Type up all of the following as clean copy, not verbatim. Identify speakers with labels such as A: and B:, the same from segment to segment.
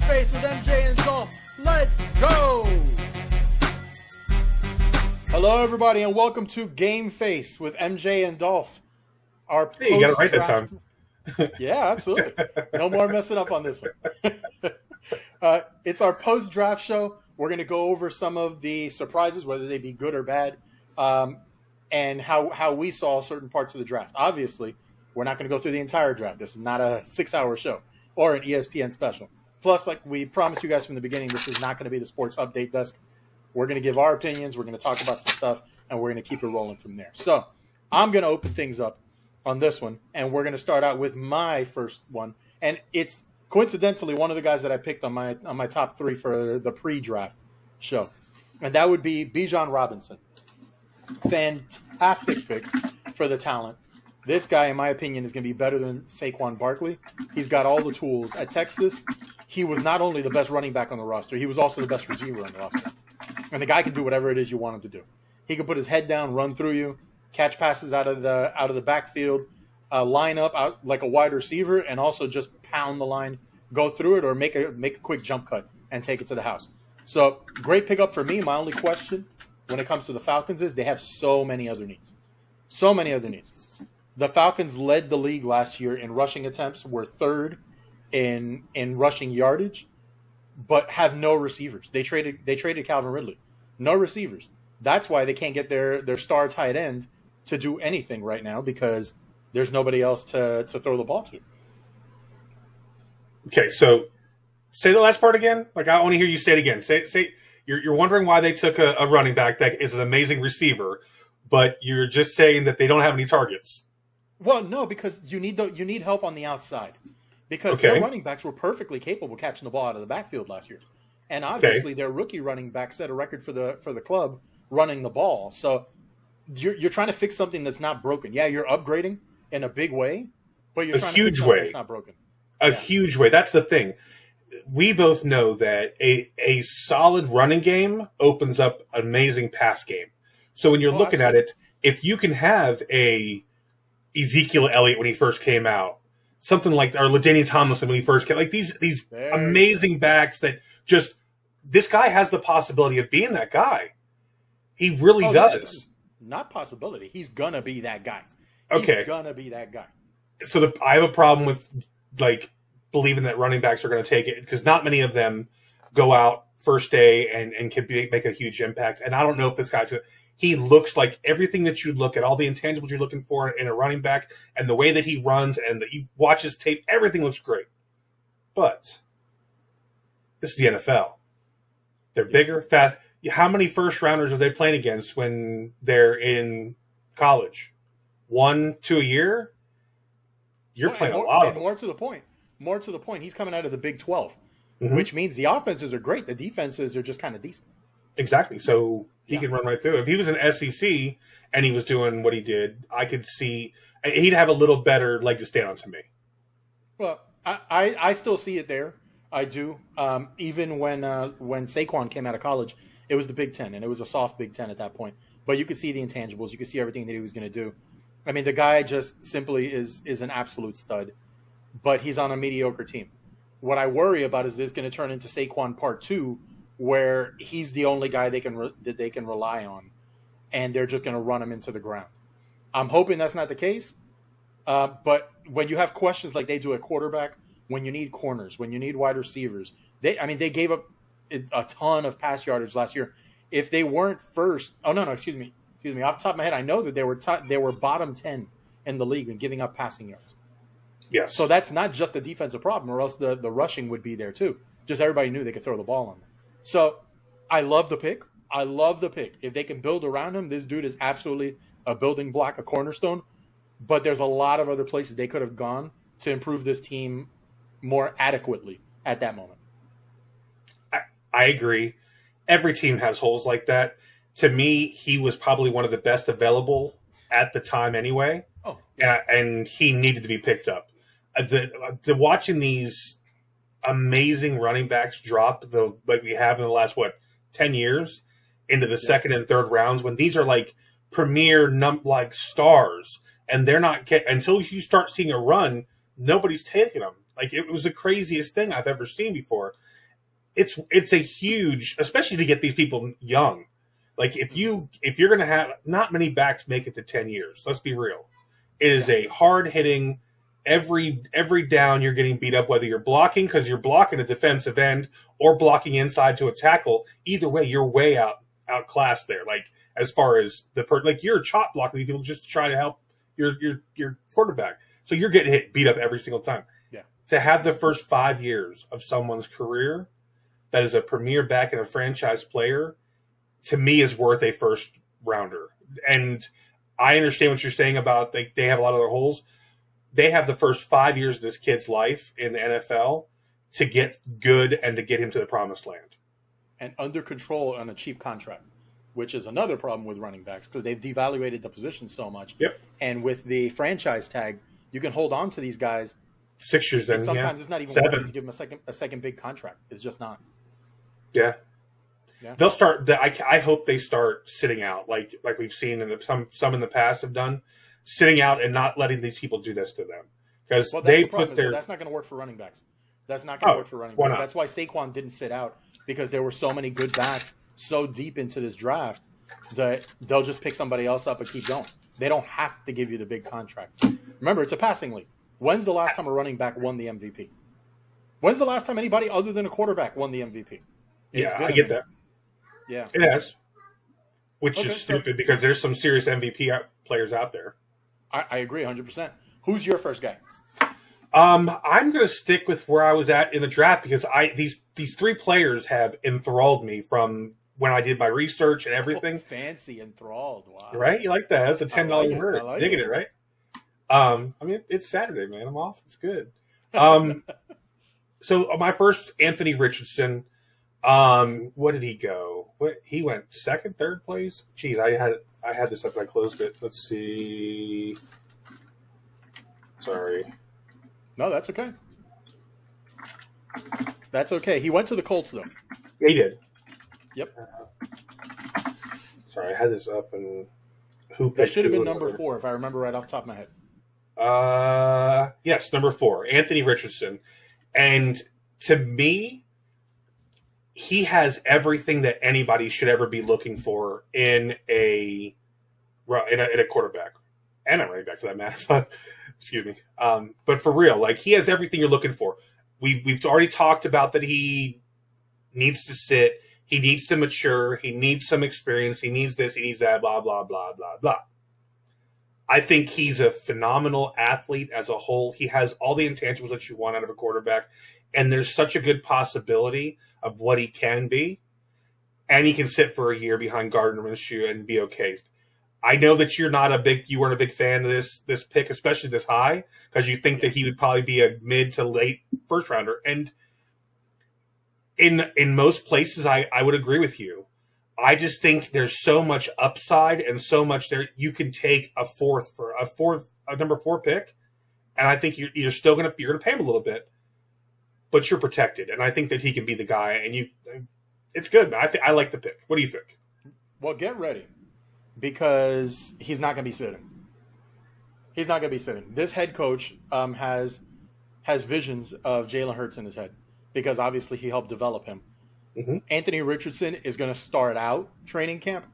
A: GameFace with MJ and Dolph. Let's go! Hello, everybody, and welcome to GameFace with MJ and Dolph.
B: Hey, you got it right that time.
A: Yeah, absolutely. No more messing up on this one. It's our post-draft show. We're going to go over some of the surprises, whether they be good or bad, and how we saw certain parts of the draft. Obviously, we're not going to go through the entire draft. This is not a 6-hour show or an ESPN special. Plus, like we promised you guys from the beginning, this is not going to be the sports update desk. We're going to give our opinions. We're going to talk about some stuff, and we're going to keep it rolling from there. So I'm going to open things up on this one, and we're going to start out with my first one. And it's coincidentally one of the guys that I picked on my top 3 for the pre-draft show. And that would be Bijan Robinson. Fantastic pick for the talent. This guy, in my opinion, is going to be better than Saquon Barkley. He's got all the tools. At Texas, he was not only the best running back on the roster, he was also the best receiver on the roster. And the guy can do whatever it is you want him to do. He can put his head down, run through you, catch passes out of the backfield, line up out like a wide receiver, and also just pound the line, go through it, or make a quick jump cut and take it to the house. So great pickup for me. My only question when it comes to the Falcons is they have so many other needs. So many other needs. The Falcons led the league last year in rushing attempts, were third in rushing yardage, but have no receivers. They traded Calvin Ridley. No receivers. That's why they can't get their star tight end to do anything right now, because there's nobody else to throw the ball to.
B: Okay, so say the last part again. Like, I want to hear you say it again. Say you're wondering why they took a running back that is an amazing receiver, but you're just saying that they don't have any targets.
A: Well, no, because you need help on the outside. Because their running backs were perfectly capable of catching the ball out of the backfield last year. And obviously their rookie running back set a record for the club running the ball. So you're trying to fix something that's not broken. Yeah, you're upgrading in a big way, but you're trying to fix something that's not broken.
B: A huge way. That's the thing. We both know that a solid running game opens up an amazing pass game. So when you're looking at it, if you can have a Ezekiel Elliott when he first came out, something like, or LaDainian Tomlinson when he first came, like these amazing backs that just, this guy has the possibility of being that guy. He really does.
A: Not possibility. He's gonna be that guy.
B: He's
A: gonna be that guy.
B: So I have a problem with like believing that running backs are going to take it, because not many of them go out first day and can make a huge impact. And I don't know if this guy's going to. He looks like everything that you look at, all the intangibles you're looking for in a running back, and the way that he runs and that you watch his tape, everything looks great. But this is the NFL. They're bigger, fast. How many first rounders are they playing against when they're in college? 1, 2 a year? You're playing a lot of them.
A: More to the point, he's coming out of the Big 12, which means the offenses are great. The defenses are just kind of decent.
B: Exactly. So he can run right through. If he was an SEC and he was doing what he did, I could see he'd have a little better leg to stand on to me.
A: Well, I still see it there. I do. Even when Saquon came out of college, it was the Big Ten, and it was a soft Big Ten at that point. But you could see the intangibles. You could see everything that he was going to do. I mean, the guy just simply is an absolute stud, but he's on a mediocre team. What I worry about is this going to turn into Saquon Part 2, where he's the only guy they can rely on, and they're just going to run him into the ground. I'm hoping that's not the case, but when you have questions like they do at quarterback, when you need corners, when you need wide receivers, they gave up a ton of pass yardage last year. If they weren't first, excuse me, off the top of my head, I know that they were bottom 10 in the league in giving up passing yards.
B: Yes.
A: So that's not just a defensive problem, or else the rushing would be there too. Just everybody knew they could throw the ball on them. So I love the pick. If they can build around him, this dude is absolutely a building block, a cornerstone. But there's a lot of other places they could have gone to improve this team more adequately at that moment.
B: I agree. Every team has holes like that. To me, he was probably one of the best available at the time anyway.
A: Oh, yeah.
B: And he needed to be picked up. The watching these amazing running backs drop like we have in the last 10 years into the second and third rounds, when these are like premier like stars, and they're not until you start seeing a run, nobody's taking them. Like, it was the craziest thing I've ever seen before. it's a huge, especially to get these people young. Like if you're going to have, not many backs make it to 10 years. Let's be real. It is a hard hitting. Every down you're getting beat up, whether you're blocking because you're blocking a defensive end or blocking inside to a tackle. Either way, you're way outclassed there. Like as far as like you're chop blocking these people just to try to help your quarterback. So you're getting beat up every single time.
A: Yeah.
B: To have the first 5 years of someone's career that is a premier back and a franchise player, to me, is worth a first rounder. And I understand what you're saying about they have a lot of their holes. They have the first 5 years of this kid's life in the NFL to get good and to get him to the promised land.
A: And under control on a cheap contract, which is another problem with running backs because they've devaluated the position so much.
B: Yep.
A: And with the franchise tag, you can hold on to these guys
B: 6 years. Then
A: sometimes it's not even
B: 7.
A: worth it to give them a second big contract. It's just not.
B: Yeah.
A: Yeah.
B: They'll start. I hope they start sitting out, like we've seen some in the past have done, sitting out and not letting these people do this to them because they put their.
A: That's not going to work for running backs. That's not going to work for running
B: why
A: backs.
B: not?
A: That's why Saquon didn't sit out because there were so many good backs so deep into this draft that they'll just pick somebody else up and keep going. They don't have to give you the big contract. Remember, it's a passing league. When's the last time a running back won the MVP? When's the last time anybody other than a quarterback won the MVP?
B: Yeah, I get that.
A: Yeah,
B: it has, which is stupid because there's some serious MVP players out there.
A: I agree 100%. Who's your first guy?
B: I'm going to stick with where I was at in the draft because these 3 players have enthralled me from when I did my research and everything.
A: Oh, fancy enthralled, wow!
B: Right? You like that? That's a $10 word.
A: Like
B: Digging it, right? I mean, it's Saturday, man. I'm off. It's good. So my first, Anthony Richardson. What did he go? He went second, third place. Geez, I had this up and I closed it. Let's see. Sorry.
A: No, that's okay. That's okay. He went to the Colts though.
B: Yeah, he did.
A: Yep.
B: Sorry, I had this up and who picked
A: that should have been
B: who
A: number 4 if I remember right off the top of my head.
B: Yes, number 4, Anthony Richardson, and to me, he has everything that anybody should ever be looking for in a quarterback and a running back for that matter. But excuse me. But for real, like he has everything you're looking for. We've already talked about that he needs to sit, he needs to mature, he needs some experience, he needs this, he needs that, blah, blah, blah, blah, blah. I think he's a phenomenal athlete as a whole. He has all the intangibles that you want out of a quarterback, and there's such a good possibility of what he can be, and he can sit for a year behind Gardner Minshew and be okay. I know that you weren't a big fan of this pick, especially this high, because you think that he would probably be a mid to late first rounder. And in most places, I would agree with you. I just think there's so much upside and so much there. You can take a number 4 pick, and I think you're still gonna pay him a little bit, but you're protected. And I think that he can be the guy. And it's good. I like the pick. What do you think?
A: Well, get ready. Because he's not going to be sitting. He's not going to be sitting. This head coach has visions of Jalen Hurts in his head because obviously he helped develop him.
B: Mm-hmm.
A: Anthony Richardson is going to start out training camp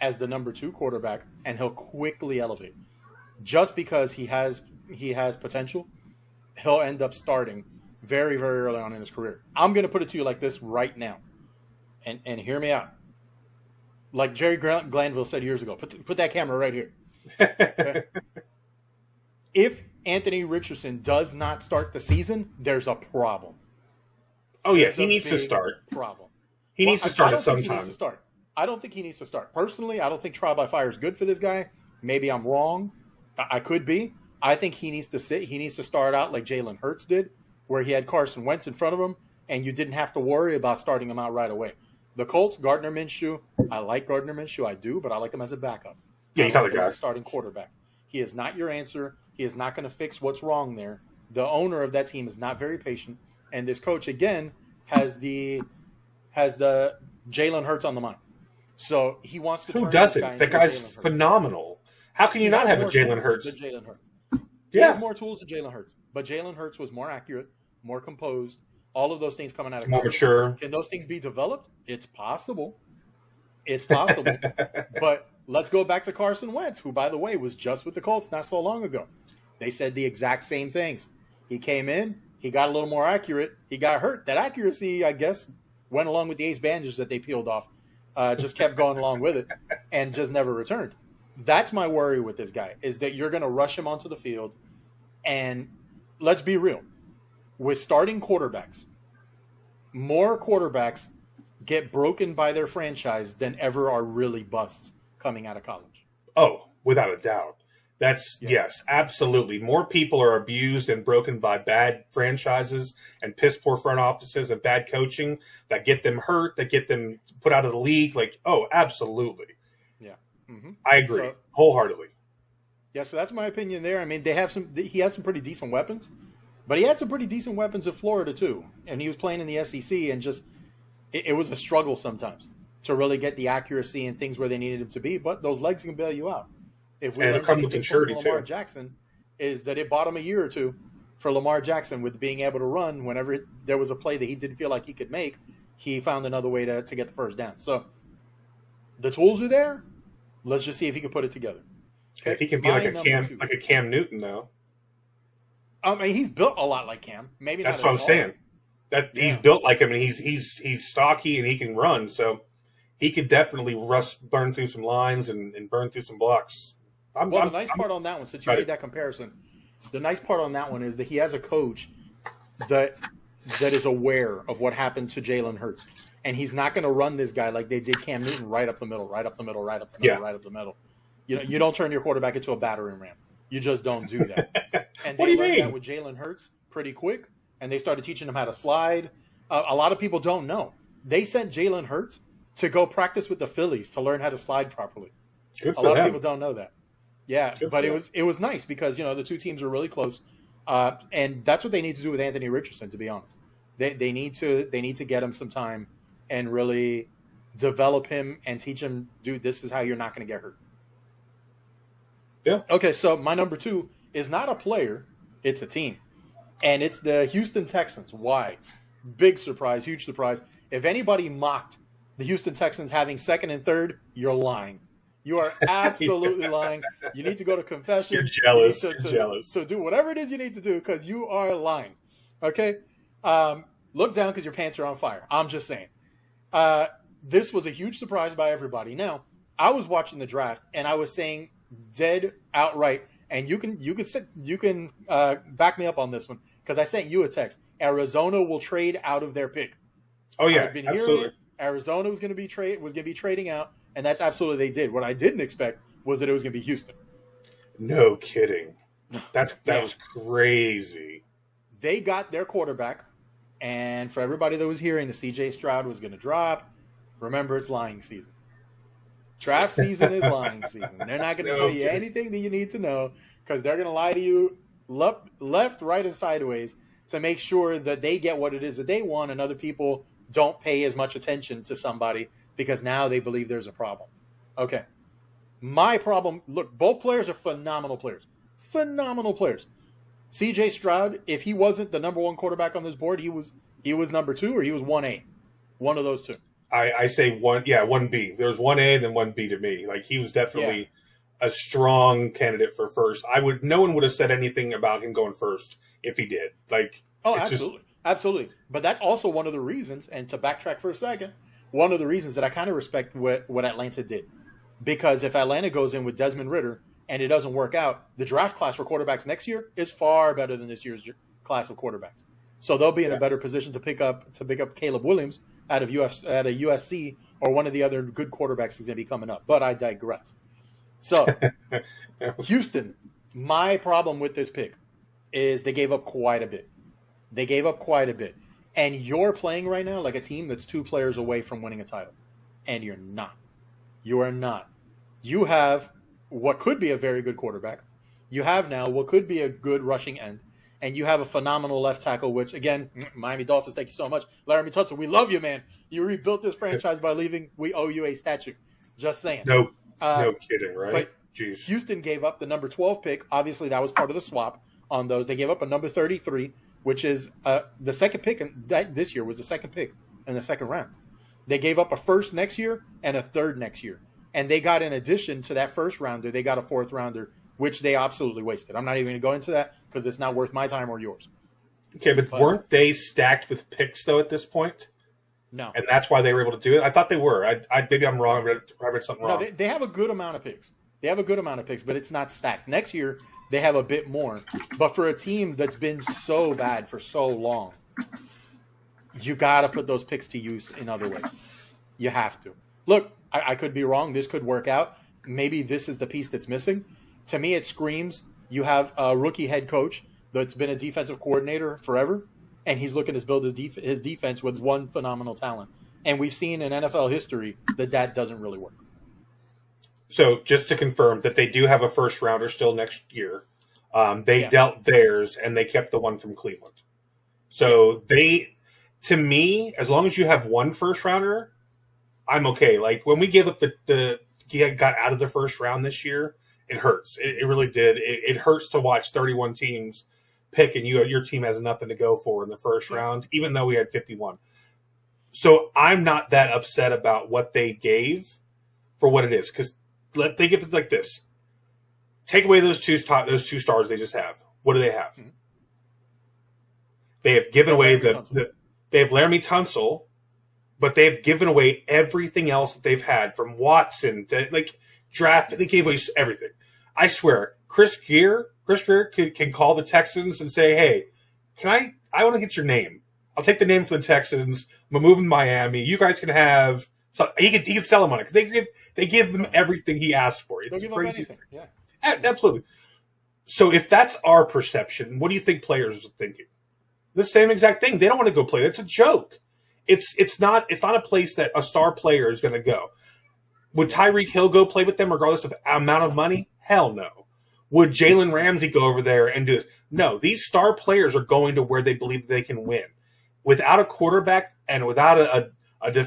A: as the number 2 quarterback, and he'll quickly elevate. Just because he has potential, he'll end up starting very, very early on in his career. I'm going to put it to you like this right now, and hear me out. Like Jerry Glanville said years ago, put that camera right here. Okay? If Anthony Richardson does not start the season, there's a problem.
B: Oh yeah, he needs to start.
A: Problem.
B: He needs to start at some time.
A: I don't think he needs to start. Personally, I don't think trial by fire is good for this guy. Maybe I'm wrong. I could be. I think he needs to sit. He needs to start out like Jalen Hurts did, where he had Carson Wentz in front of him, and you didn't have to worry about starting him out right away. The Colts, Gardner Minshew, I like Gardner Minshew, I do, but I like him as a backup.
B: Yeah, he's not the guy.
A: As a starting quarterback. He is not your answer. He is not going to fix what's wrong there. The owner of that team is not very patient, and this coach again has the Jalen Hurts on the mind. So he wants to.
B: Who doesn't? That guy's phenomenal. How can you not have a Jalen Hurts?
A: Jalen Hurts.
B: Yeah.
A: He has more tools than Jalen Hurts, but Jalen Hurts was more accurate, more composed, All of those things coming out of
B: more
A: college.
B: mature.
A: Can those things be developed? It's possible. It's possible. But let's go back to Carson Wentz, who, by the way, was just with the Colts not so long ago. They said the exact same things. He came in, he got a little more accurate, he got hurt. That accuracy, I guess, went along with the ace bandage that they peeled off. Just kept going along with it and just never returned. That's my worry with this guy, is that you're going to rush him onto the field. And let's be real. With starting quarterbacks, more quarterbacks get broken by their franchise than ever are really busts coming out of college.
B: Oh, without a doubt. Yes, absolutely. More people are abused and broken by bad franchises and piss poor front offices and bad coaching that get them hurt, that get them put out of the league. Like, oh, absolutely.
A: Yeah. Mm-hmm.
B: I agree wholeheartedly.
A: Yeah, so that's my opinion there. I mean, he has some pretty decent weapons, but he had some pretty decent weapons at Florida too. And he was playing in the SEC, and just it was a struggle sometimes to really get the accuracy and things where they needed him to be. But those legs can bail you out. If we learned anything from Lamar Jackson, is that it bought him a year or two for Lamar Jackson with being able to run whenever there was a play that he didn't feel like he could make. He found another way to get the first down. So the tools are there. Let's just see if he can put it together.
B: Okay. If he can be like a Cam Newton, though.
A: I mean, he's built a lot like Cam. Maybe
B: that's what I'm saying. He's built like him, and he's stocky and he can run. So he could definitely burn through some lines and burn through some blocks.
A: The nice part on that one, since you made that comparison, the nice part on that one is that he has a coach that is aware of what happened to Jalen Hurts. And he's not going to run this guy like they did Cam Newton right up the middle, right up the middle, right up the middle, right up the middle. You don't turn your quarterback into a battering ram. You just don't do that. And they learned that with Jalen Hurts pretty quick, and they started teaching him how to slide. A lot of people don't know. They sent Jalen Hurts to go practice with the Phillies to learn how to slide properly.
B: Good for
A: a lot
B: them.
A: of people don't know that. Yeah, but it was nice because the two teams are really close, and that's what they need to do with Anthony Richardson. To be honest, they need to get him some time and really develop him and teach him, dude, this is how you're not going to get hurt.
B: Yeah.
A: Okay, so my number 2 is not a player, it's a team, and it's the Houston Texans. Why? Big surprise, huge surprise. If anybody mocked the Houston Texans having second and third, you're lying. You are absolutely lying. You need to go to confession.
B: You're jealous.
A: You're jealous. So do whatever it is you need to do because you are lying. Okay? Look down because your pants are on fire. I'm just saying. This was a huge surprise by everybody. Now, I was watching the draft and I was saying dead outright, and you can back me up on this one because I sent you a text. Arizona will trade out of their pick.
B: Oh yeah,
A: I've been hearing it. Arizona was going to be trading out. And that's absolutely they did. What I didn't expect was that it was going to be Houston.
B: No kidding. That was crazy.
A: They got their quarterback, and for everybody that was hearing the C.J. Stroud was going to drop, remember it's lying season. Draft season is lying season. They're not going to tell you anything that you need to know because they're going to lie to you left, right, and sideways to make sure that they get what it is that they want and other people don't pay as much attention to somebody because now they believe there's a problem. Okay. My problem, look, both players are phenomenal players. Phenomenal players. C.J. Stroud, if he wasn't the number 1 quarterback on this board, he was number 2 or he was 1A. One of those two.
B: I say 1B. There was 1A and then 1B to me. Like, he was definitely a strong candidate for first. No one would have said anything about him going first if he did. Like,
A: absolutely. Absolutely. But that's also one of the reasons, and to backtrack for a second, one of the reasons that I kind of respect what Atlanta did. Because if Atlanta goes in with Desmond Ridder and it doesn't work out, the draft class for quarterbacks next year is far better than this year's class of quarterbacks. So they'll be in a better position to pick up Caleb Williams out of USC or one of the other good quarterbacks that's going to be coming up. But I digress. So Houston, my problem with this pick is they gave up quite a bit. And you're playing right now like a team that's 2 players away from winning a title. And you're not. You are not. You have what could be a very good quarterback. You have now what could be a good rushing end. And you have a phenomenal left tackle, which, again, Miami Dolphins, thank you so much. Laramie Tunsil, we love you, man. You rebuilt this franchise by leaving. We owe you a statue. Just saying.
B: No kidding, right?
A: But
B: Jeez.
A: Houston gave up the number 12 pick. Obviously, that was part of the swap on those. They gave up a number 33 which is the second pick this year was the second pick in the second round. They gave up a first next year and a third next year. And they got, in addition to that first rounder, they got a fourth rounder, which they absolutely wasted. I'm not even going to go into that because it's not worth my time or yours.
B: Okay, but weren't they stacked with picks, though, at this point?
A: No.
B: And that's why they were able to do it? I thought they were. Maybe I'm wrong. I read something wrong.
A: No, they have a good amount of picks. But it's not stacked. Next year, they have a bit more. But for a team that's been so bad for so long, you got to put those picks to use in other ways. You have to. Look, I could be wrong. This could work out. Maybe this is the piece that's missing. To me, it screams you have a rookie head coach that's been a defensive coordinator forever, and he's looking to build his defense with one phenomenal talent. And we've seen in NFL history that doesn't really work.
B: So just to confirm that they do have a first rounder still next year. They dealt theirs, and they kept the one from Cleveland. So to me, as long as you have one first rounder, I'm okay. Like when we gave up got out of the first round this year, it hurts. It really did. It hurts to watch 31 teams pick, and your team has nothing to go for in the first round, even though we had 51. So I'm not that upset about what they gave for what it is, because think of it like this: take away those two stars they just have. What do they have? Mm-hmm. They have given away they have Laramie Tunsil, but they've given away everything else that they've had, from Watson to draft. They gave away everything. I swear, Chris Greer can call the Texans and say, "Hey, I want to get your name. I'll take the name for the Texans. I'm moving to Miami. You guys can have." So he can sell him on it because they give them everything he asked for. It's crazy.
A: Yeah,
B: absolutely. So if that's our perception, what do you think players are thinking? The same exact thing. They don't want to go play. It's a joke. It's not a place that a star player is going to go. Would Tyreek Hill go play with them regardless of amount of money? Hell no. Would Jalen Ramsey go over there and do this? No. These star players are going to where they believe they can win. Without a quarterback and without a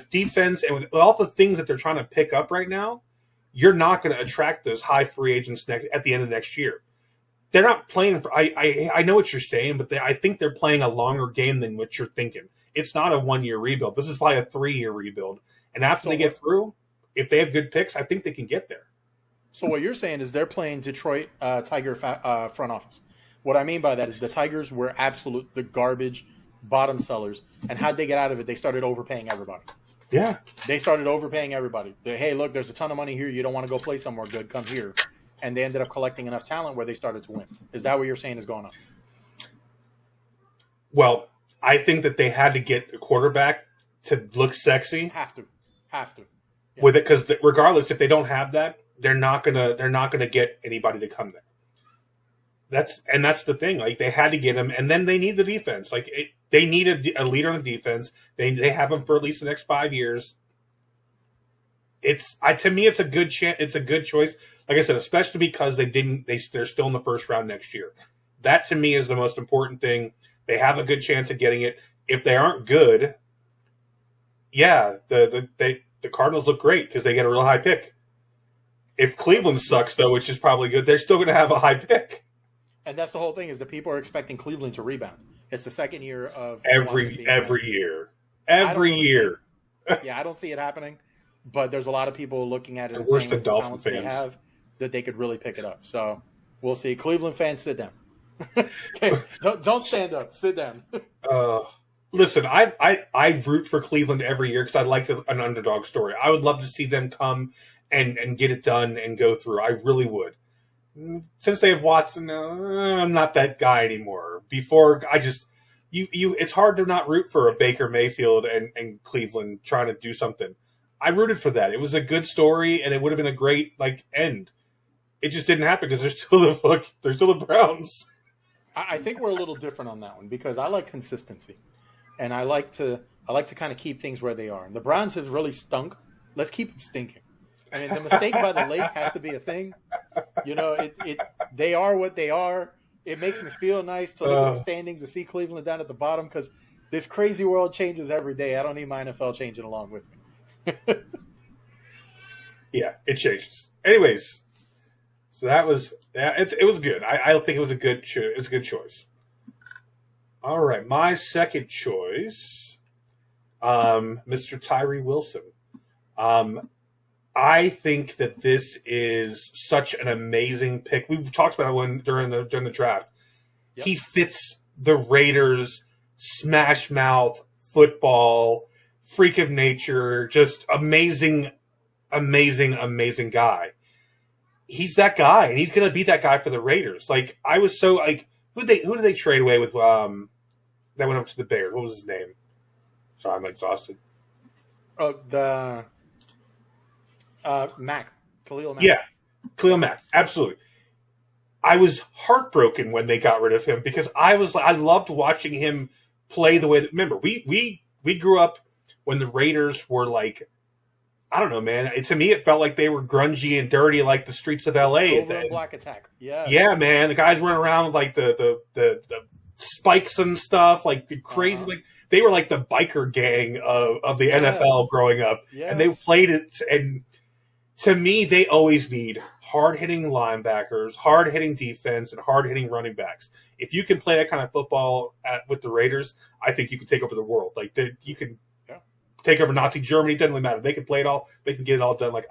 B: defense and with all the things that they're trying to pick up right now, you're not going to attract those high free agents at the end of next year. They're not playing for. I know what you're saying, but I think they're playing a longer game than what you're thinking. It's not a 1-year rebuild. This is probably a 3-year rebuild. And after they get through, if they have good picks, I think they can get there.
A: So what you're saying is they're playing Detroit Tiger front office. What I mean by that is the Tigers were the garbage bottom sellers. And how'd they get out of it? They started overpaying everybody.
B: Yeah.
A: They started overpaying everybody. Hey, look, there's a ton of money here. You don't want to go play somewhere good. Come here. And they ended up collecting enough talent where they started to win. Is that what you're saying is going on?
B: Well, I think that they had to get the quarterback to look sexy.
A: Have to. Yeah.
B: With it, because regardless, if they don't have that, they're not gonna get anybody to come there. That's the thing. Like they had to get him, and then they need the defense. They need a leader on the defense. They have him for at least the next 5 years. To me, it's a good chance. It's a good choice. Like I said, especially because they're still in the first round next year. That to me is the most important thing. They have a good chance of getting it. If they aren't good, yeah, the Cardinals look great because they get a real high pick. If Cleveland sucks, though, which is probably good, they're still going to have a high pick.
A: And that's the whole thing is the people are expecting Cleveland to rebound. It's the second year of
B: every year.
A: Yeah, I don't see it happening, but there's a lot of people looking at it and
B: worse
A: saying
B: than
A: the
B: Dolphin
A: talent
B: fans.
A: they have that they could really pick it up. So we'll see. Cleveland fans, sit down. Okay, don't stand up. Sit down.
B: Listen, I root for Cleveland every year because I like an underdog story. I would love to see them come and get it done and go through. I really would. Since they have Watson, I'm not that guy anymore. Before, it's hard to not root for a Baker Mayfield and Cleveland trying to do something. I rooted for that. It was a good story, and it would have been a great end. It just didn't happen because they're still the Browns.
A: I think we're a little different on that one because I like consistency, and I like to kind of keep things where they are. And the Browns have really stunk. Let's keep them stinking. I mean, the mistake by the lake has to be a thing. They are what they are. It makes me feel nice to look at the standings and see Cleveland down at the bottom because this crazy world changes every day. I don't need my NFL changing along with me.
B: Yeah, it changes. Anyways, so it was good. I think it was a good choice. All right, my second choice, Mr. Tyree Wilson. I think that this is such an amazing pick. We've talked about it during the draft. Yep. He fits the Raiders' smash mouth football, freak of nature, just amazing guy. He's that guy, and he's going to be that guy for the Raiders. Like, I was so like, who did they trade away with? That went up to the Bears. What was his name? Sorry, I'm exhausted.
A: Oh, the Mack. Khalil Mack.
B: Yeah, Khalil Mack. Absolutely. I was heartbroken when they got rid of him because I loved watching him play the way that. Remember, we grew up when the Raiders were like, I don't know, man. To me, it felt like they were grungy and dirty, like the streets of LA.
A: Silver and black attack. Yeah.
B: Yeah, man. The guys running around with like the spikes and stuff, like the crazy. Like they were like the biker gang of the NFL growing up, and they played it. And to me, they always need hard-hitting linebackers, hard-hitting defense, and hard-hitting running backs. If you can play that kind of football with the Raiders, I think you can take over the world. Like you can take over Nazi Germany. It doesn't really matter. They can play it all. They can get it all done. Like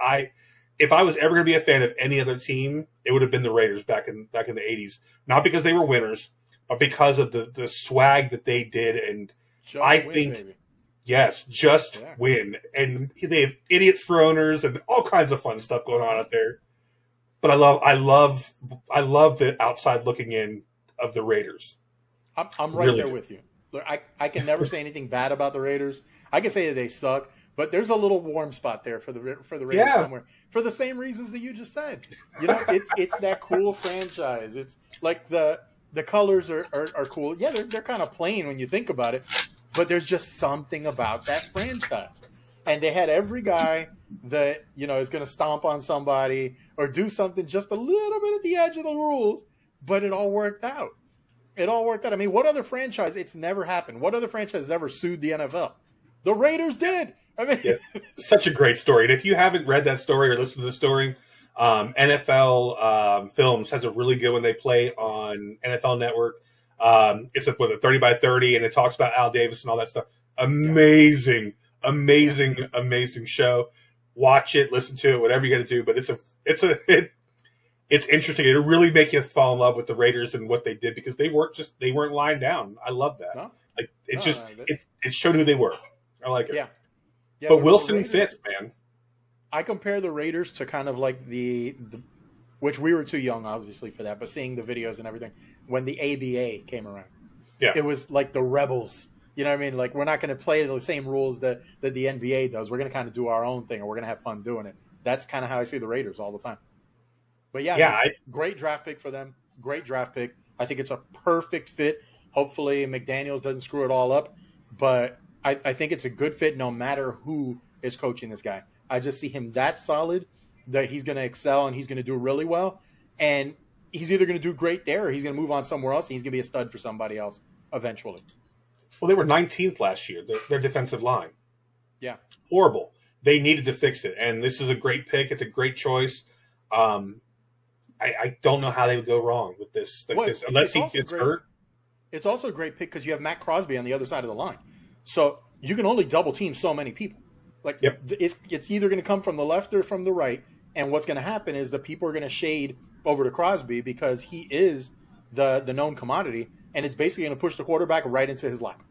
B: if I was ever going to be a fan of any other team, it would have been the Raiders back in the 80s. Not because they were winners, but because of the swag that they did. And just win. And they have idiots for owners and all kinds of fun stuff going on out there. But I love the outside looking in of the Raiders.
A: I'm right really there with you. Look, I can never say anything bad about the Raiders. I can say that they suck, but there's a little warm spot there for the Raiders somewhere for the same reasons that you just said. You know, it's that cool franchise. It's like the colors are cool. Yeah, they're kind of plain when you think about it, but there's just something about that franchise. And they had every guy that, you know, is going to stomp on somebody or do something just a little bit at the edge of the rules, but it all worked out. I mean, what other franchise? It's never happened. What other franchise has ever sued the NFL? The Raiders did. I mean,
B: such a great story. And if you haven't read that story or listened to the story, NFL Films has a really good one they play on NFL Network. It's a 30 by 30, and it talks about Al Davis and all that stuff. Amazing show. Watch it, listen to it, whatever you got to do. But it's interesting. It'll really make you fall in love with the Raiders and what they did because they weren't lying down. I love that. No? Like it showed who they were. I like it. Yeah, but Wilson fits, man.
A: I compare the Raiders to kind of like the which we were too young, obviously, for that, but seeing the videos and everything, when the ABA came around. Yeah. It was like the Rebels. You know what I mean? Like, we're not going to play the same rules that the NBA does. We're going to kind of do our own thing, or we're going to have fun doing it. That's kind of how I see the Raiders all the time. But great draft pick for them. Great draft pick. I think it's a perfect fit. Hopefully McDaniels doesn't screw it all up, but I think it's a good fit no matter who is coaching this guy. I just see him that solid that he's going to excel and he's going to do really well. And he's either going to do great there or he's going to move on somewhere else and he's going to be a stud for somebody else eventually.
B: Well, they were 19th last year, their defensive line.
A: Yeah.
B: Horrible. They needed to fix it. And this is a great pick. It's a great choice. I don't know how they would go wrong with this. Unless he gets hurt.
A: It's also a great pick because you have Matt Crosby on the other side of the line. So you can only double team so many people. Like, it's either going to come from the left or from the right. And what's going to happen is the people are going to shade over to Crosby because he is the known commodity. And it's basically going to push the quarterback right into his lap.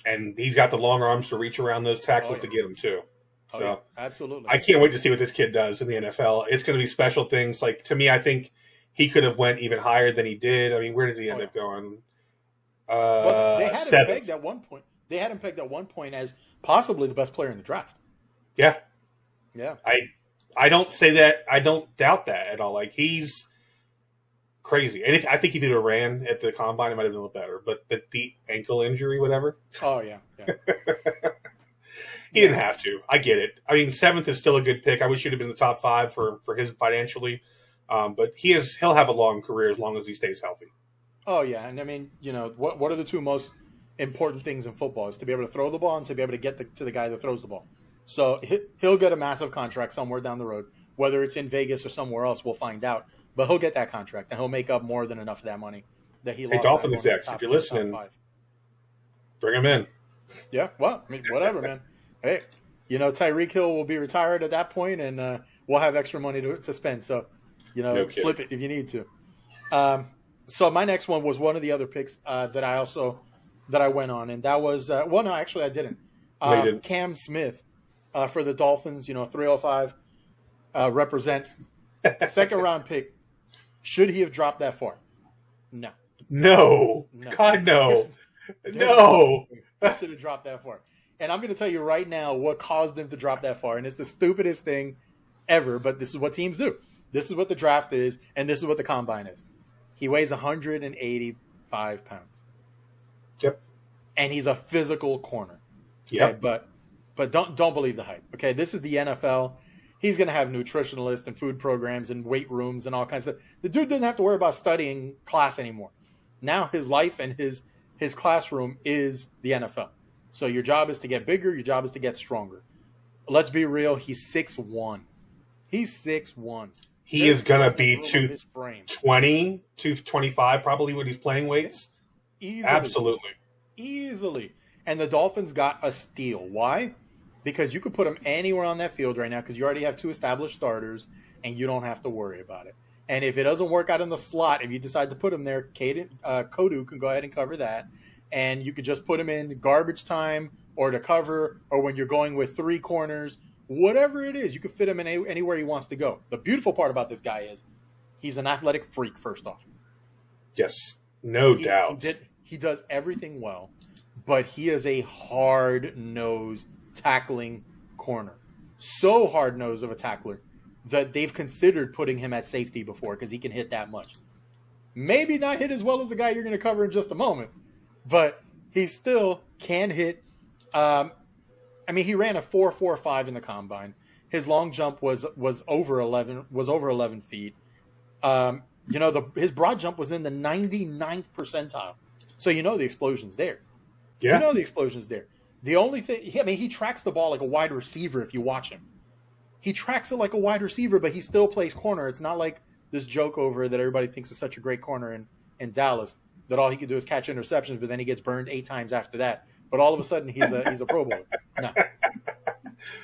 B: And he's got the long arms to reach around those tackles to get him, too. So
A: absolutely.
B: I can't wait to see what this kid does in the NFL. It's going to be special things. Like, to me, I think he could have went even higher than he did. I mean, where did he end up going?
A: Well, they had him pegged at one point. They had him pegged at one point as possibly the best player in the draft.
B: Yeah.
A: Yeah.
B: I don't say that. I don't doubt that at all. Like, he's crazy. And I think if he'd have ran at the combine, it might have been a little better. But the ankle injury, whatever.
A: Oh, yeah.
B: He didn't have to. I get it. I mean, 7th is still a good pick. I wish he'd have been in the top 5 for his financially. But he'll have a long career as long as he stays healthy.
A: Oh, yeah. And I mean, you know, what are the two most important things in football is to be able to throw the ball and to be able to get to the guy that throws the ball. So he'll get a massive contract somewhere down the road. Whether it's in Vegas or somewhere else, we'll find out. But he'll get that contract, and he'll make up more than enough of that money that he
B: Hey,
A: lost.
B: Dolphin
A: that one in the
B: execs,
A: top-
B: if you're listening,
A: top 5.
B: bring him in.
A: Yeah, well, I mean, whatever, man. Hey, Tyreek Hill will be retired at that point, and we'll have extra money to spend. So,
B: No kidding.
A: flip it if you need to. So my next one was one of the other picks that I went on, and that was well, no, actually I didn't.
B: No, you didn't.
A: Cam Smith for the Dolphins. 305 represent second round pick. Should he have dropped that far? No.
B: No. God, no. No.
A: He should have dropped that far. And I'm going to tell you right now what caused him to drop that far. And it's the stupidest thing ever, but this is what teams do. This is what the draft is, and this is what the combine is. He weighs 185 pounds.
B: Yep.
A: And he's a physical corner.
B: Yep.
A: Okay, but don't believe the hype. Okay, this is the NFL. He's going to have nutritionalists and food programs and weight rooms and all kinds of stuff. The dude doesn't have to worry about studying class anymore. Now his life and his classroom is the NFL. So your job is to get bigger. Your job is to get stronger. Let's be real. He's 6'1". He's 6'1".
B: He is going to be
A: 220,
B: 225 probably when he's playing weights.
A: Easily.
B: Absolutely.
A: Easily. And the Dolphins got a steal. Why? Because you could put him anywhere on that field right now because you already have 2 established starters and you don't have to worry about it. And if it doesn't work out in the slot, if you decide to put him there, Kodu can go ahead and cover that. And you could just put him in garbage time or to cover or when you're going with 3 corners. Whatever it is, you can fit him in anywhere he wants to go. The beautiful part about this guy is he's an athletic freak, first off.
B: Yes, no doubt.
A: He does everything well, but he is a hard-nosed tackling corner. So hard-nosed of a tackler that they've considered putting him at safety before because he can hit that much. Maybe not hit as well as the guy you're going to cover in just a moment, but he still can hit. He ran a 4.45 in the combine. His long jump was over 11 feet. His broad jump was in the 99th percentile. So the explosion's there.
B: Yeah.
A: The explosion's there. The only thing, he tracks the ball like a wide receiver if you watch him. He tracks it like a wide receiver, but he still plays corner. It's not like this joke over that everybody thinks is such a great corner in Dallas that all he can do is catch interceptions, but then he gets burned 8 times after that. But all of a sudden, he's a Pro Bowler. No.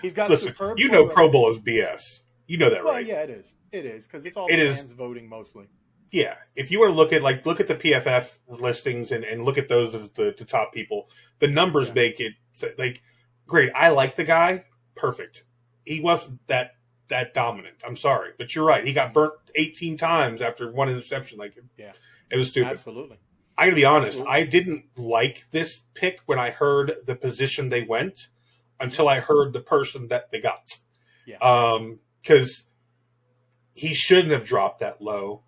A: He's got superb.
B: Pro Bowl is BS. You know that, right?
A: Well, yeah, it is. It is because it's all the fans voting mostly.
B: Yeah, if you were to look at the PFF listings and look at those as the top people, the numbers make it great. I like the guy, perfect. He wasn't that dominant. I'm sorry, but you're right. He got burnt 18 times after 1 interception. It was stupid.
A: Absolutely.
B: I gotta be honest. I didn't like this pick when I heard the position they went until I heard the person that they got.
A: Yeah.
B: Because he shouldn't have dropped that low.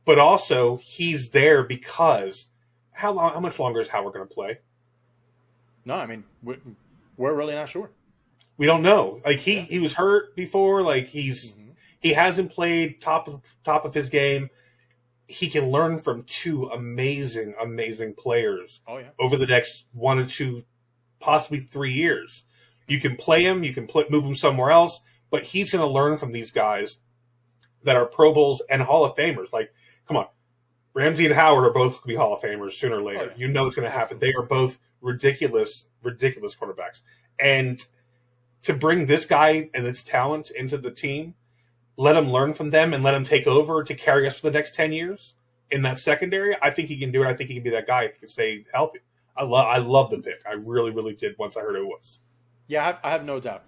B: But also, he's there because how much longer is Howard going to play?
A: No, we're really not sure.
B: We don't know. He was hurt before. He hasn't played top of his game. He can learn from 2 amazing players over the next 1 or 2, possibly 3 years. You can play him. You can move him somewhere else. But he's going to learn from these guys that are Pro Bowls and Hall of Famers. Come on. Ramsey and Howard are both going to be Hall of Famers sooner or later. You know it's going to happen. Absolutely. They are both ridiculous quarterbacks. And to bring this guy and his talent into the team, let him learn from them and let him take over to carry us for the next 10 years in that secondary, I think he can do it. I think he can be that guy if he can stay healthy. I love the pick. I really, really did once I heard who it was.
A: Yeah, I have no doubt.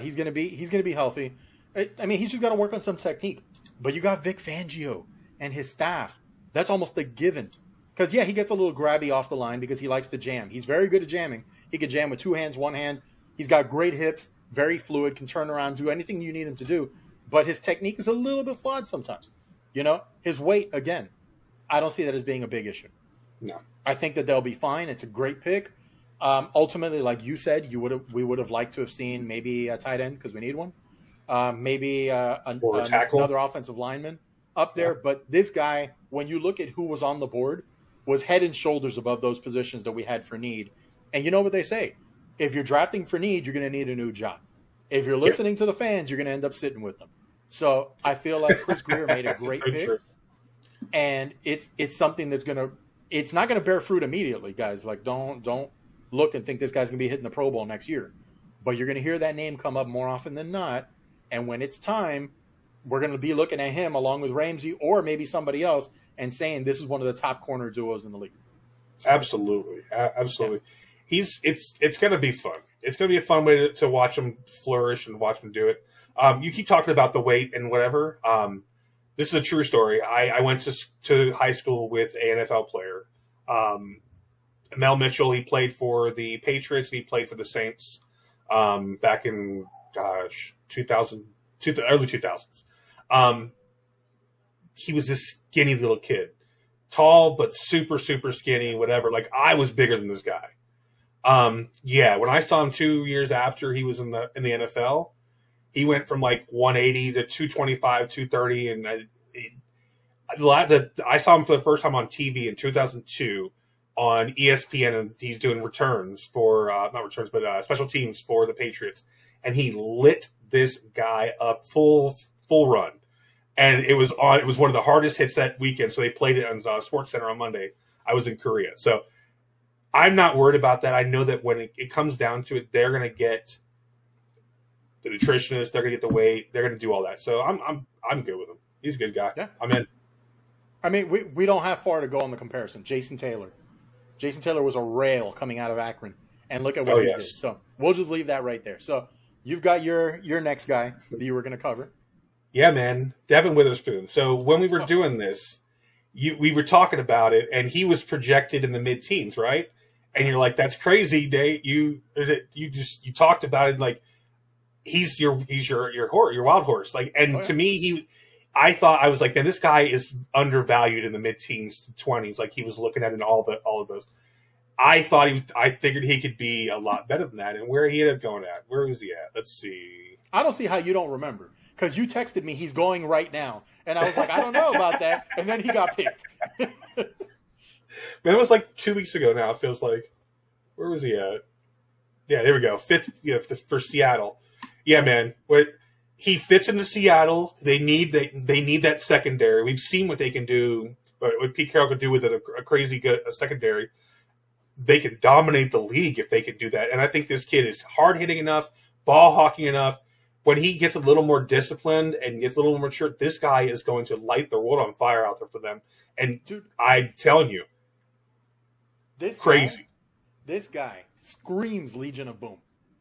A: He's going to be healthy. He's just got to work on some technique. But you got Vic Fangio and his staff. That's almost a given. Because, he gets a little grabby off the line because he likes to jam. He's very good at jamming. He can jam with 2 hands, 1 hand. He's got great hips, very fluid, can turn around, do anything you need him to do. But his technique is a little bit flawed sometimes. His weight, again, I don't see that as being a big issue.
B: No.
A: I think that they'll be fine. It's a great pick. Ultimately, like you said, we would have liked to have seen maybe a tight end because we need one. Maybe another offensive lineman up there. Yeah. But this guy, when you look at who was on the board, was head and shoulders above those positions that we had for need. And you know what they say? If you're drafting for need, you're going to need a new job. If you're listening to the fans, you're going to end up sitting with them. So I feel like Chris Greer made a great pick. True. and it's something that's it's not gonna bear fruit immediately, guys. Like don't look and think this guy's gonna be hitting the Pro Bowl next year, but you're gonna hear that name come up more often than not, and when it's time, we're gonna be looking at him along with Ramsey or maybe somebody else and saying this is one of the top corner duos in the league.
B: Absolutely. It's going to be fun. It's going to be a fun way to watch him flourish and watch him do it. You keep talking about the weight and whatever. This is a true story. I went to high school with an NFL player, Mel Mitchell. He played for the Patriots. And he played for the Saints back in 2000, the early 2000s. He was this skinny little kid, tall but super super skinny. Whatever. Like I was bigger than this guy. When I saw him 2 years after he was in the NFL, he went from like 180 to 225, 230, and I saw him for the first time on TV in 2002 on ESPN, and he's doing returns for not returns, but special teams for the Patriots, and he lit this guy up full run, and it was one of the hardest hits that weekend. So they played it on Sports Center on Monday. I was in Korea, so I'm not worried about that. I know that when it comes down to it, they're going to get the nutritionist, they're going to get the weight, they're going to do all that. So I'm good with him. He's a good guy.
A: Yeah.
B: I'm in.
A: I mean, we don't have far to go on the comparison. Jason Taylor was a rail coming out of Akron, and look at what he did. So we'll just leave that right there. So you've got your next guy that you were going to cover.
B: Yeah, man, Devin Witherspoon. So when we were doing this, we were talking about it, and he was projected in the mid-teens, right? And you're like, that's crazy, Dave. You talked about it like he's your wild horse. Like, and to me, I was like, man, this guy is undervalued in the mid-teens to 20s. Like he was looking at in all of those. I figured he could be a lot better than that. And where he ended up going at? Where was he at? Let's see.
A: I don't see how you don't remember, because you texted me he's going right now, and I was like, I don't know about that. And then he got picked.
B: Man, it was like 2 weeks ago now, it feels like. Where was he at? Yeah, there we go. Fifth for Seattle. Yeah, man. He fits into Seattle. They need that secondary. We've seen what they can do, but what Pete Carroll could do with a crazy good secondary. They can dominate the league if they can do that. And I think this kid is hard-hitting enough, ball-hawking enough. When he gets a little more disciplined and gets a little more mature, this guy is going to light the world on fire out there for them. And dude, I'm telling you, crazy.
A: This guy screams Legion of Boom.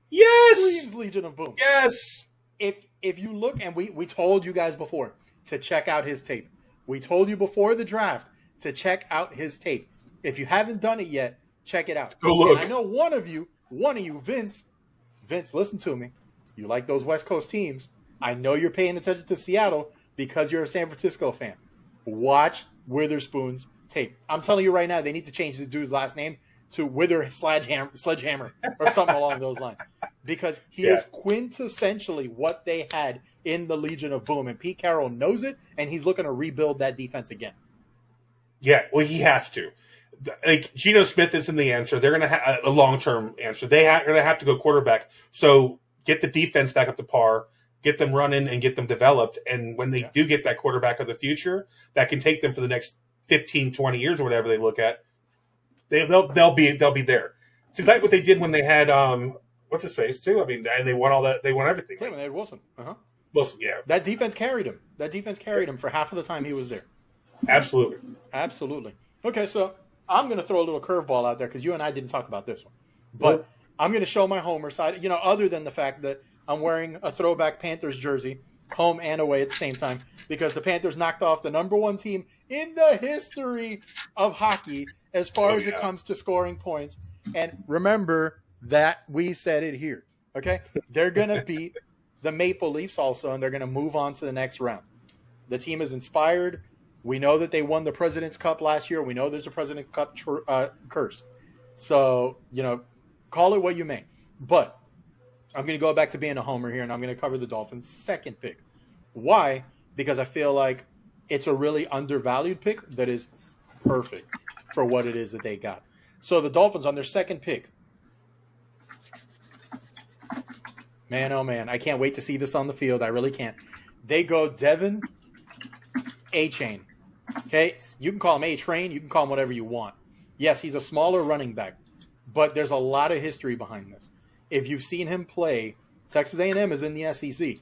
B: Yes!
A: Screams Legion of Boom.
B: Yes!
A: If you look, and we told you guys before to check out his tape. We told you before the draft to check out his tape. If you haven't done it yet, check it out.
B: Go look.
A: And I know one of you, Vince, listen to me. You like those West Coast teams. I know you're paying attention to Seattle because you're a San Francisco fan. Watch Witherspoon's tape. I'm telling you right now, they need to change this dude's last name to Wither Sledgehammer or something along those lines, because he is quintessentially what they had in the Legion of Boom, and Pete Carroll knows it, and he's looking to rebuild that defense again.
B: Yeah, well, he has to. Like Geno Smith isn't the answer. They're going to have a long-term answer. They're going to have to go quarterback. So get the defense back up to par, get them running, and get them developed. And when they do get that quarterback of the future, that can take them for the next 15, 20 years or whatever they look at. They'll be there. See, like what they did when they had what's his face too. I mean, and they won all that. They won everything.
A: Yeah, when they had Wilson.
B: Wilson, yeah.
A: That defense carried him for half of the time he was there. Absolutely. Okay, so I'm going to throw a little curveball out there because you and I didn't talk about this one, but I'm going to show my homer side. Other than the fact that I'm wearing a throwback Panthers jersey, home and away at the same time, because the Panthers knocked off the number one team in the history of hockey as far as it comes to scoring points. And remember that we said it here. Okay? They're going to beat the Maple Leafs also, and they're going to move on to the next round. The team is inspired. We know that they won the President's Cup last year. We know there's a President's Cup curse. So, call it what you may. But I'm going to go back to being a homer here, and I'm going to cover the Dolphins' second pick. Why? Because I feel like it's a really undervalued pick that is perfect for what it is that they got. So the Dolphins on their second pick. Man, oh man, I can't wait to see this on the field. I really can't. They go Devin A-Chain Okay? You can call him A-Train. You can call him whatever you want. Yes, he's a smaller running back, but there's a lot of history behind this. If you've seen him play, Texas A&M is in the SEC.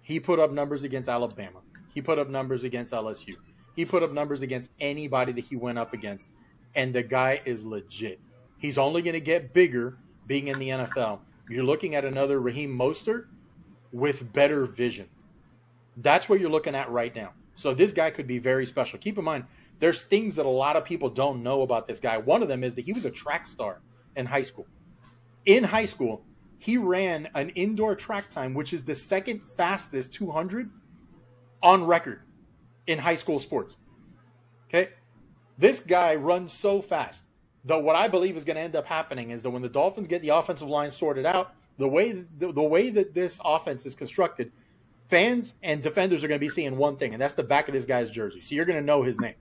A: He put up numbers against Alabama. He put up numbers against LSU. He put up numbers against anybody that he went up against, and the guy is legit. He's only going to get bigger being in the NFL. You're looking at another Raheem Mostert with better vision. That's what you're looking at right now. So this guy could be very special. Keep in mind, there's things that a lot of people don't know about this guy. One of them is that he was a track star in high school. In high school, he ran an indoor track time, which is the second fastest 200 on record in high school sports. Okay? This guy runs so fast. Though what I believe is going to end up happening is that when the Dolphins get the offensive line sorted out, the way that this offense is constructed, fans and defenders are going to be seeing one thing, and that's the back of this guy's jersey. So you're going to know his name.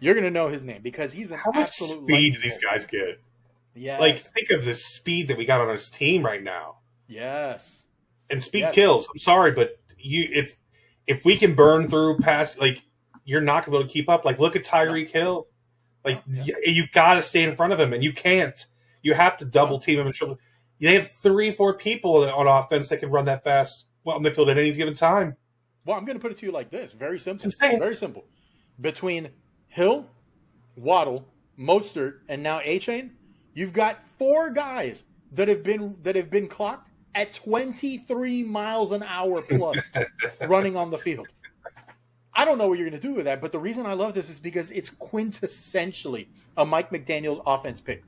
A: You're going to know his name because he's an absolute.
B: How much speed do these guys get?
A: Yes.
B: Like, think of the speed that we got on his team right now.
A: Yes.
B: And speed kills. I'm sorry, but if we can burn through past, like, you're not going to be able to keep up. Like, look at Tyreek Hill. Like, you got to stay in front of him, and you can't. You have to double team him and triple. They have 3-4 people on offense that can run that fast. Well, in the field at any given time.
A: Well, I'm going to put it to you like this. Very simple.
B: It's insane.
A: Very simple. Between Hill, Waddle, Mostert, and now A-Chain, you've got 4 guys that have been clocked at 23 miles an hour plus running on the field. I don't know what you're going to do with that, but the reason I love this is because it's quintessentially a Mike McDaniel's offense pick.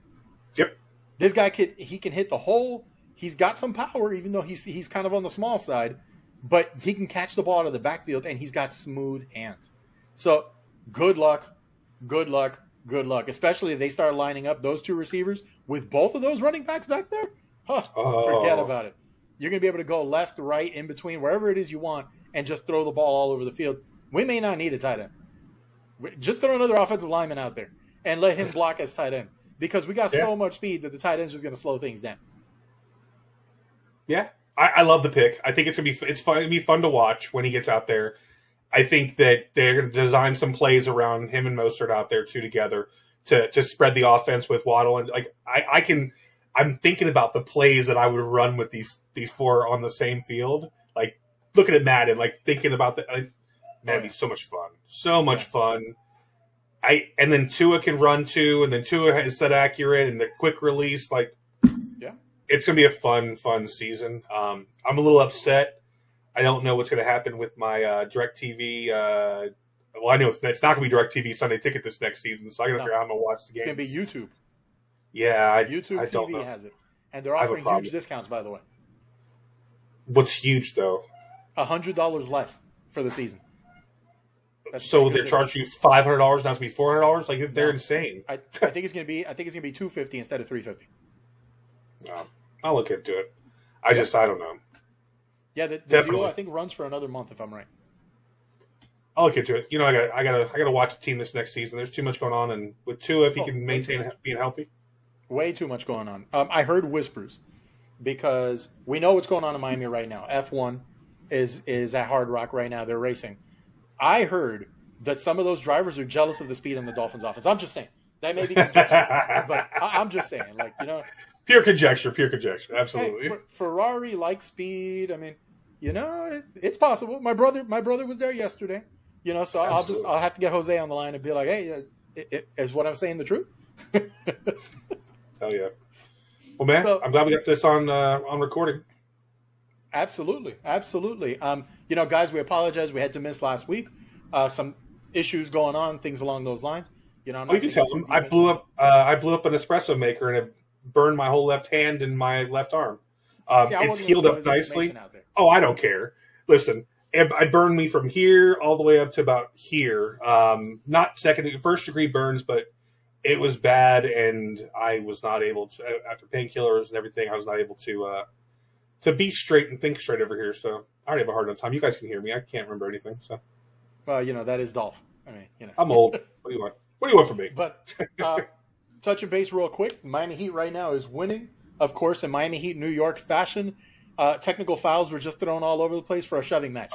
B: Yep.
A: This guy can hit the hole. He's got some power, even though he's kind of on the small side, but he can catch the ball out of the backfield, and he's got smooth hands. So good luck, especially if they start lining up those 2 receivers with both of those running backs back there. Forget about it. You're going to be able to go left, right, in between, wherever it is you want, and just throw the ball all over the field. We may not need a tight end. Just throw another offensive lineman out there and let him block as tight end because we got so much speed that the tight end's just going to slow things down.
B: Yeah, I love the pick. I think it's going to be fun to watch when he gets out there. I think that they're going to design some plays around him and Mostert out there too together to spread the offense with Waddle. And like I'm thinking about the plays that I would run with these 4 on the same field. Like looking at Madden, like thinking about that. That'd be so much fun. So much fun. And then Tua can run too, and then Tua is set accurate and the quick release. Like, it's going to be a fun season. I'm a little upset. I don't know what's going to happen with my DirecTV. Well, I know it's not going to be DirecTV Sunday Ticket this next season, so I got to figure out how I'm going to watch the game.
A: It's going to be YouTube.
B: Yeah,
A: YouTube
B: I don't
A: TV
B: know.
A: has it, and they're offering huge discounts. By the way,
B: what's huge though?
A: $100 less for the season.
B: So they charge you $500 now to be $400. Like they're insane.
A: I think it's going to be $250 instead of $350.
B: I'll look into it. I don't know.
A: Yeah, the deal I think runs for another month if I'm right.
B: I'll look into it. You know, I gotta watch the team this next season. There's too much going on, and with Tua, if he can maintain being healthy,
A: way too much going on. I heard whispers because we know what's going on in Miami right now. F1 is at Hard Rock right now. They're racing. I heard that some of those drivers are jealous of the speed in the Dolphins' offense. I'm just saying. That may be conjecture, but I'm just saying. Like, you know.
B: Pure conjecture. Absolutely.
A: Hey, Ferrari likes speed. I mean, you know, it's possible. My brother was there yesterday. You know, so I'll have to get Jose on the line and be like, hey, is what I'm saying the truth?
B: Hell yeah. Well, man, I'm glad we got this on recording.
A: Absolutely. You know, guys, we apologize. We had to miss last week. Some issues going on, things along those lines. You know,
B: you can tell them. I blew up an espresso maker and it burned my whole left hand and my left arm. It's healed up nicely. Oh, I don't care. Listen, it burned me from here all the way up to about here. Not first degree burns, but it was bad, and I was not able to, after painkillers and everything, I was not able to be straight and think straight over here. So I already have a hard enough time. You guys can hear me. I can't remember anything. So,
A: well, you know, that is Dolph. I mean, you know,
B: I'm old. What do you want? What do you want from me?
A: But touching base real quick, Miami Heat right now is winning, of course, in Miami Heat New York fashion. Technical fouls were just thrown all over the place for a shoving match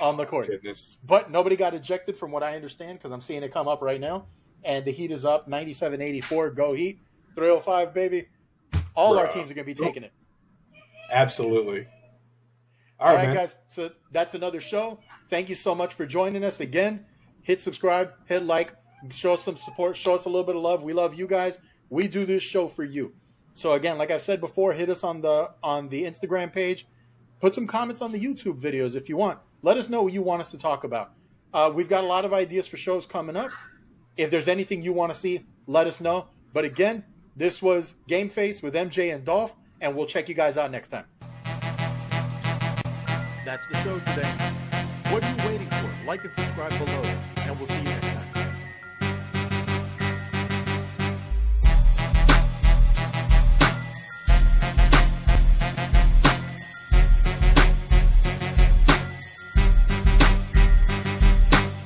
A: on the court.
B: Goodness.
A: But nobody got ejected from what I understand because I'm seeing it come up right now. And the Heat is up 97-84. Go Heat. 305, baby. All our teams are going to be taking it.
B: Absolutely.
A: All right, guys. So that's another show. Thank you so much for joining us again. Hit subscribe, hit like, show us some support, show us a little bit of love. We love you guys. We do this show for you. So again, like I said before, hit us on the Instagram page. Put some comments on the YouTube videos if you want. Let us know what you want us to talk about. We've got a lot of ideas for shows coming up. If there's anything you want to see, let us know. But again, this was GameFace with MJ and Dolph, and we'll check you guys out next time. That's the show today. What are you waiting for? Like and subscribe below, and we'll see you next time.